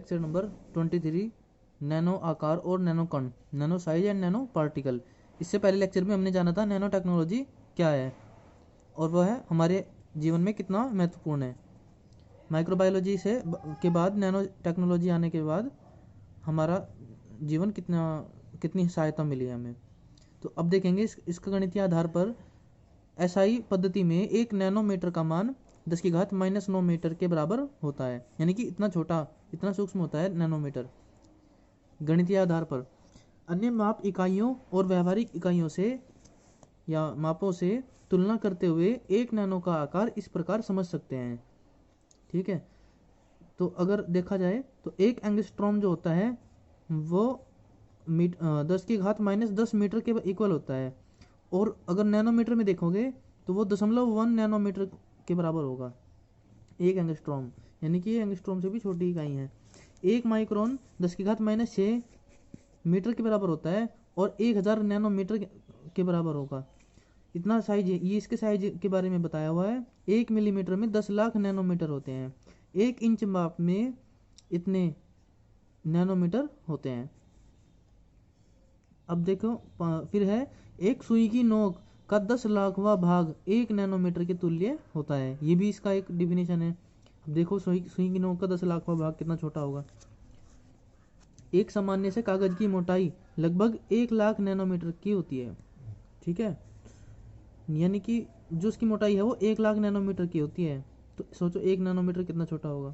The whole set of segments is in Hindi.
लेक्चर नंबर 23, नैनो आकार और नैनो कण, nano size and nano particle. इससे पहले लेक्चर में हमने जाना था नैनो टेक्नोलॉजी क्या है और वह है हमारे जीवन में कितना महत्वपूर्ण है। माइक्रोबायोलॉजी से के बाद नैनो टेक्नोलॉजी आने के बाद हमारा जीवन कितनी सहायता मिली है हमें। तो अब देखेंगे इसका गणितीय आधार पर एसआई पद्धति में 1 नैनोमीटर का मान 10⁻⁻9 मीटर के बराबर होता है, यानी कि इतना छोटा, इतना सूक्ष्म होता है नैनोमीटर। गणितीय आधार पर अन्य माप इकाइयों और व्यवहारिक इकाइयों से या मापों से तुलना करते हुए 1 नैनो का आकार इस प्रकार समझ सकते हैं। ठीक है, तो अगर देखा जाए तो 1 एंगस्ट्रॉम जो होता है वो 10⁻10 मीटर के इक्वल होता है, और अगर नैनोमीटर में देखोगे तो वो 0.1 नैनोमीटर के बराबर होगा 1 एंगस्ट्रॉम, यानी कि ये एंगस्ट्रॉम से भी छोटी इकाई है। 1 माइक्रोन 10⁻6 मीटर के बराबर होता है और 1000 नैनोमीटर के बराबर होगा। इतना साइज, ये इसके साइज के बारे में बताया हुआ है। 1 मिलीमीटर में 10 लाख नैनोमीटर होते हैं। 1 इंच माप में इतने नैनोमीटर होते हैं। अब देखो फिर है, एक सुई की नोक का 10 लाखवां भाग 1 नैनोमीटर के तुल्य होता है। ये भी इसका एक डिफिनेशन है। अब देखो सुई की नोक का 10 लाखवां भाग कितना छोटा होगा। एक सामान्य से कागज की मोटाई लगभग 1 लाख नैनोमीटर की होती है। ठीक है, यानी कि जो उसकी मोटाई है वो 1 लाख नैनोमीटर की होती है। तो सोचो 1 नैनोमीटर कितना छोटा होगा।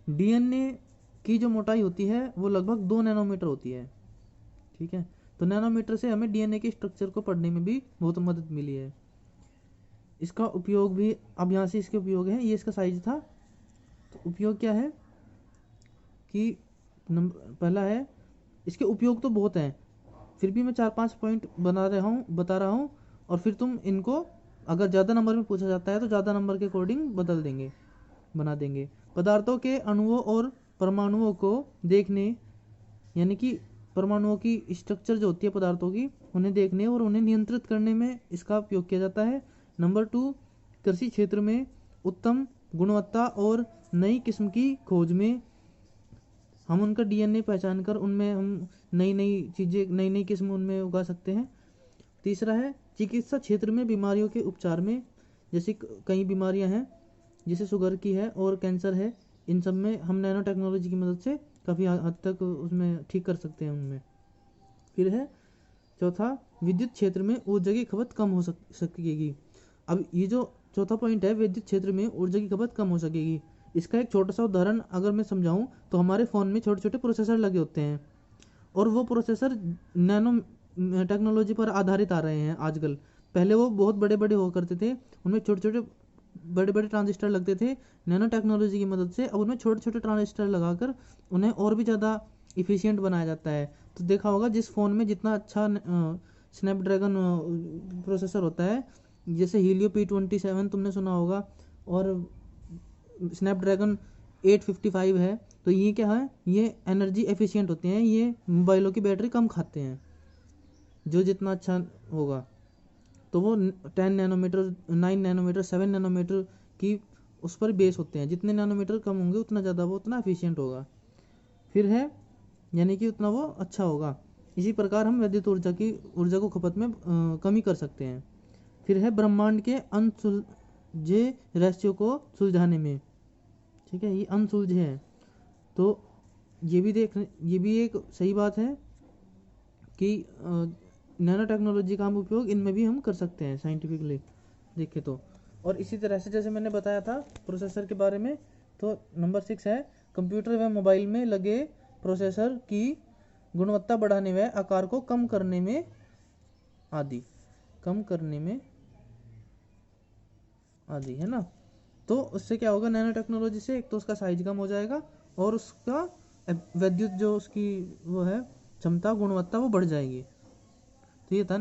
डीएनए की जो मोटाई होती है वो लगभग 2 नैनोमीटर होती है। ठीक है, तो नैनोमीटर से हमें डीएनए के स्ट्रक्चर को पढ़ने में भी बहुत मदद मिली है। इसका उपयोग भी, अब यहाँ से इसके उपयोग है, ये इसका साइज था। तो उपयोग क्या है कि पहला है, इसके उपयोग तो बहुत हैं, फिर भी मैं 4-5 पॉइंट बता रहा हूँ, और फिर तुम इनको अगर ज़्यादा नंबर में पूछा जाता है तो ज़्यादा नंबर के अकॉर्डिंग बना देंगे। पदार्थों के अणुओं और परमाणुओं को देखने, यानी कि परमाणुओं की स्ट्रक्चर जो होती है पदार्थों की, उन्हें देखने और उन्हें नियंत्रित करने में इसका उपयोग किया जाता है। नंबर 2, कृषि क्षेत्र में उत्तम गुणवत्ता और नई किस्म की खोज में हम उनका डीएनए पहचान कर उनमें हम नई चीज़ें, नई किस्म उनमें उगा सकते हैं। तीसरा है, चिकित्सा क्षेत्र में बीमारियों के उपचार में, जैसे कई बीमारियां हैं जैसे शुगर की है और कैंसर है, इन सब में हम नैनो टेक्नोलॉजी की मदद से काफ़ी हद तक उसमें ठीक कर सकते हैं उनमें। फिर है चौथा, विद्युत क्षेत्र में ऊर्जा की खपत कम हो सकेगी। अब ये जो चौथा पॉइंट है, विद्युत क्षेत्र में ऊर्जा की खपत कम हो सकेगी, इसका एक छोटा सा उदाहरण अगर मैं समझाऊं तो हमारे फ़ोन में छोटे छोटे प्रोसेसर लगे होते हैं, और वो प्रोसेसर नैनो टेक्नोलॉजी पर आधारित आ रहे हैं आजकल। पहले वो बहुत बड़े बड़े हुआ करते थे, उनमें छोटे छोटे बड़े बड़े ट्रांजिस्टर लगते थे। नैनो टेक्नोलॉजी की मदद से अब उनमें छोटे छोटे ट्रांजिस्टर लगाकर उन्हें और भी ज़्यादा इफ़िशियंट बनाया जाता है। तो देखा होगा जिस फ़ोन में जितना अच्छा स्नैपड्रैगन प्रोसेसर होता है, जैसे हीलियो P27 तुमने सुना होगा, और स्नैपड्रैगन 855 है, तो ये क्या है, ये एनर्जी एफिशिएंट होते हैं, ये मोबाइलों की बैटरी कम खाते हैं। जो जितना अच्छा होगा, तो वो 10 नैनोमीटर, 9 नैनोमीटर, 7 नैनोमीटर की उस पर बेस होते हैं। जितने नैनोमीटर कम होंगे उतना ज़्यादा वो उतना एफिशिएंट होगा। फिर है, यानी कि उतना वो अच्छा होगा। इसी प्रकार हम विद्युत ऊर्जा को खपत में कमी कर सकते हैं। फिर है, ब्रह्मांड के अनसुलझे रहस्यों को सुलझाने में। ठीक है, ये अनसुलझे हैं, तो ये भी एक सही बात है कि नैनो टेक्नोलॉजी का हम उपयोग इनमें भी हम कर सकते हैं साइंटिफिकली देखें तो। और इसी तरह से जैसे मैंने बताया था प्रोसेसर के बारे में, तो नंबर 6 है, कंप्यूटर व मोबाइल में लगे प्रोसेसर की गुणवत्ता बढ़ाने व आकार को कम करने में आदि है ना। तो उससे क्या होगा, नैनो टेक्नोलॉजी से एक तो उसका साइज कम हो जाएगा और उसका विद्युत जो उसकी वो है क्षमता, गुणवत्ता, वो बढ़ जाएगी। तो ये था